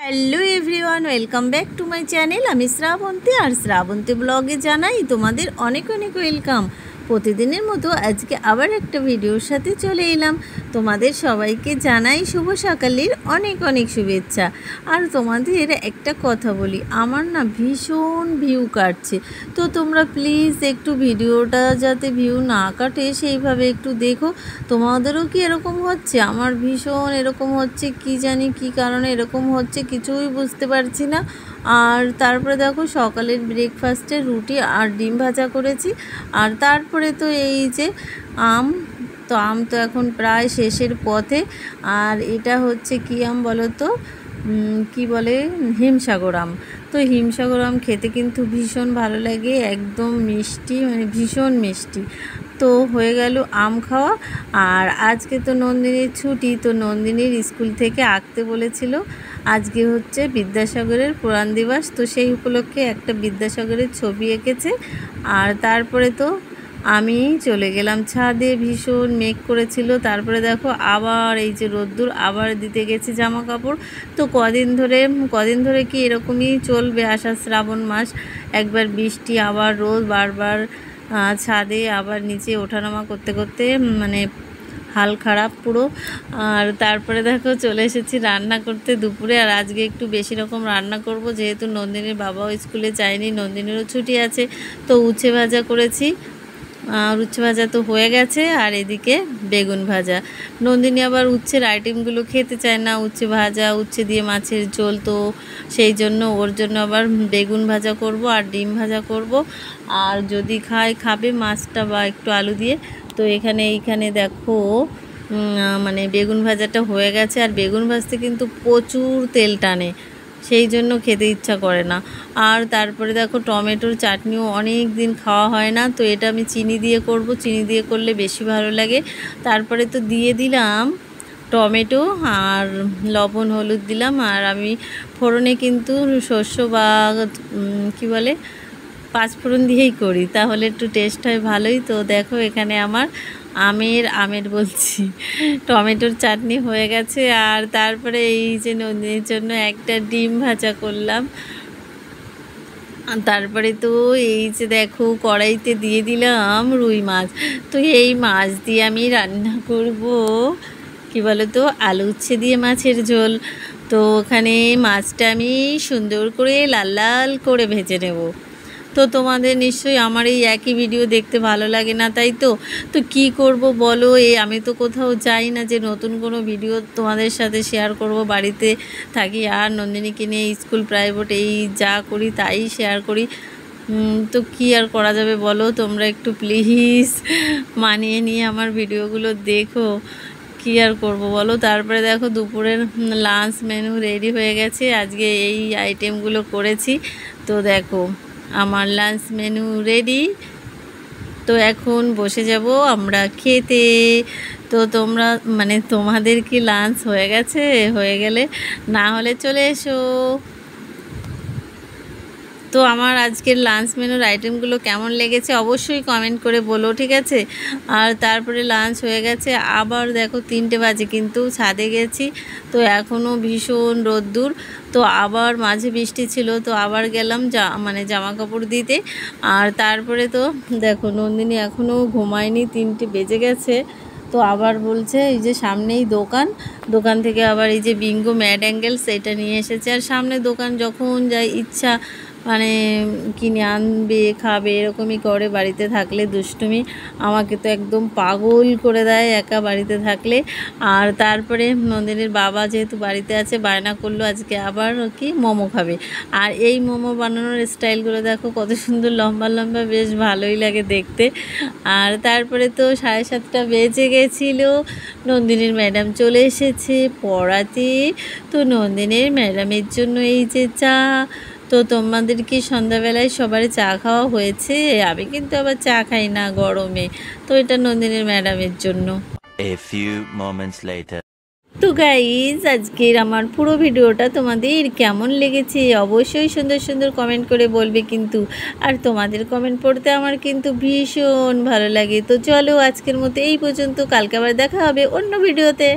Hello everyone, welcome back to my channel. আমি শ্রাবন্তী, আর শ্রাবন্তী ব্লগে জানাই তোমাদের অনেক অনেক ওয়েলকাম। প্রতিদিনের মতো আজকে আবার একটা ভিডিওর সাথে চলে এলাম। তোমাদের সবাইকে জানাই শুভ সকালের অনেক অনেক শুভেচ্ছা। আর তোমাদের একটা কথা বলি, আমার না ভীষণ ভিউ কাটছে, তো তোমরা প্লিজ একটু ভিডিওটা যাতে ভিউ না কাটে সেইভাবে একটু দেখো। তোমাদেরও কি এরকম হচ্ছে? আমার ভীষণ এরকম হচ্ছে, কি জানি কি কারণে এরকম হচ্ছে কিছুই বুঝতে পারছি না। আর তারপরে দেখো সকালের ব্রেকফাস্টে রুটি আর ডিম ভাজা করেছি। আর তারপরে তো এই যে আম তো এখন প্রায় শেষের পথে। আর এটা হচ্ছে কি আম বলো তো, কি বলে, হিমসাগর আম। তো হিমসাগর আম খেতে কিন্তু ভীষণ ভালো লাগে, একদম মিষ্টি, মানে ভীষণ মিষ্টি। তো হয়ে গেল আম খাওয়া। আর আজকে তো নন্দিনীর ছুটি, তো নন্দিনীর স্কুল থেকে আঁকতে বলেছিল। আজকে হচ্ছে বিদ্যাসাগরের পুরাণ দিবস, তো সেই উপলক্ষে একটা বিদ্যাসাগরের ছবি এঁকেছে। আর তারপরে তো আমি চলে গেলাম ছাদে, ভীষণ মেঘ করেছিল। তারপরে দেখো আবার এই যে রোদ্দুর, আবার দিতে গেছি জামা কাপড়। তো কদিন ধরে কি এরকমই চলবে, আষাঢ় শ্রাবণ মাস, একবার বৃষ্টি আবার রোদ, বারবার ছাদে আবার নিচে ওঠানামা করতে করতে মানে হাল খারাপ পুরো। আর তারপরে দেখো চলে এসেছি রান্না করতে দুপুরে। আর আজকে একটু বেশি রকম রান্না করব, যেহেতু নন্দিনীর বাবাও স্কুলে যায়নি, নন্দিনীরও ছুটি আছে। তো উচ্ছে ভাজা করেছি, উচ্ছে ভাজা তো হয়ে গেছে। আর এদিকে বেগুন ভাজা। নন্দিনী আবার উচ্ছের আইটেমগুলো খেতে চায় না, উচ্ছে ভাজা, উচ্ছে দিয়ে মাছের ঝোল, তো সেই জন্য ওর জন্য আবার বেগুন ভাজা করব আর ডিম ভাজা করব। আর যদি খাবে মাছটা বা একটু আলু দিয়ে। তো এইখানে দেখো মানে বেগুন ভাজাটা হয়ে গেছে। আর বেগুন ভাজতে কিন্তু প্রচুর তেল টানে, সেই জন্য খেতে ইচ্ছা করে না। আর তারপরে দেখো টমেটোর চাটনিও অনেক দিন খাওয়া হয় না, তো এটা আমি চিনি দিয়ে করব, চিনি দিয়ে করলে বেশি ভালো লাগে। তারপরে তো দিয়ে দিলাম টমেটো আর লবণ হলুদ দিলাম। আর আমি ফোড়নে কিন্তু শস্য বা কি বলে পাঁচফোড়ন দিয়েই করি, তাহলে একটু টেস্ট হয় ভালোই। তো দেখো এখানে আমার আমের বলছি টমেটোর চাটনি হয়ে গেছে। আর তারপরে এই যে নন্দিনীর জন্য একটা ডিম ভাজা করলাম। তারপরে তো এই যে দেখো কড়াইতে দিয়ে দিলাম রুই মাছ। তো এই মাছ দিয়ে আমি রান্না করব কি বলো তো, আলু উচ্ছে দিয়ে মাছের ঝোল। তো ওখানে মাছটা আমি সুন্দর করে লাল লাল করে ভেজে নেব। তো তোমাদের নিশ্চয়ই আমার এই একই ভিডিও দেখতে ভালো লাগে না, তাই তো কি করব বলো। আমি তো কোথাও যাই না যে নতুন কোনো ভিডিও তোমাদের সাথে শেয়ার করব, বাড়িতে থাকি আর নন্দিনীকে নিয়ে স্কুল প্রাইভেট এই যা করি তাই শেয়ার করি। তো কি আর করা যাবে বলো, তোমরা একটু প্লিজ মানিয়ে নিয়ে আমার ভিডিওগুলো দেখো, কি আর করব বলো। তারপরে দেখো দুপুরের লাঞ্চ মেনু রেডি হয়ে গেছে, আজকে এই আইটেমগুলো করেছি। তো দেখো আমার লাঞ্চ মেনু রেডি। তো এখন বসে যাব আমরা খেতে। তো তোমাদের কি লাঞ্চ হয়ে গেছে? হয়ে গেলে না হলে চলে এসো। তো আমার আজকের লাঞ্চ মেনুর আইটেমগুলো কেমন লেগেছে অবশ্যই কমেন্ট করে বলো, ঠিক আছে। আর তারপরে লাঞ্চ হয়ে গেছে, আবার দেখো 3টে বাজে কিন্তু ছাদে গেছি। তো এখনও ভীষণ রোদ্দুর, তো আবার মাঝে বৃষ্টি ছিল, তো আবার গেলাম জামা কাপড় দিতে। আর তারপরে তো দেখো নন্দিনী এখনও ঘুমায়নি, 3টে বেজে গেছে। তো আবার বলছে এই যে সামনেই দোকান থেকে আবার এই যে বিঙ্গো ম্যাড অ্যাঙ্গেল সেটা নিয়ে এসেছে। আর সামনে দোকান, যখন যাই ইচ্ছা মানে কিনে আনবে, খাবে, এরকমই করে বাড়িতে থাকলে দুষ্টুমি। আমাকে তো একদম পাগল করে দেয় একা বাড়িতে থাকলে। আর তারপরে নন্দিনীর বাবা যেহেতু বাড়িতে আছে, বায়না করলো আজকে আবার কি মোমো খাবে। আর এই মোমো বানানোর স্টাইলগুলো দেখো কত সুন্দর, লম্বা লম্বা, বেশ ভালোই লাগে দেখতে। আর তারপরে তো 7:30 বেজে গেছিলো, নন্দিনীর ম্যাডাম চলে এসেছে পড়াতে। তো নন্দিনীর ম্যাডামের জন্য এই যে চা। তো তোমাদের কি সন্ধ্যাবেলায় সবারই চা খাওয়া হয়েছে? আমি কিন্তু আবার চা খাই না গরমে, তো এটা নন্দিনীর ম্যাডামের জন্য। তো গাইজ আজকের আমার পুরো ভিডিওটা তোমাদের কেমন লেগেছে অবশ্যই সুন্দর সুন্দর কমেন্ট করে বলবে কিন্তু। আর তোমাদের কমেন্ট পড়তে আমার কিন্তু ভীষণ ভালো লাগে। তো চলো আজকের মতো এই পর্যন্ত, কালকে আবার দেখা হবে অন্য ভিডিওতে।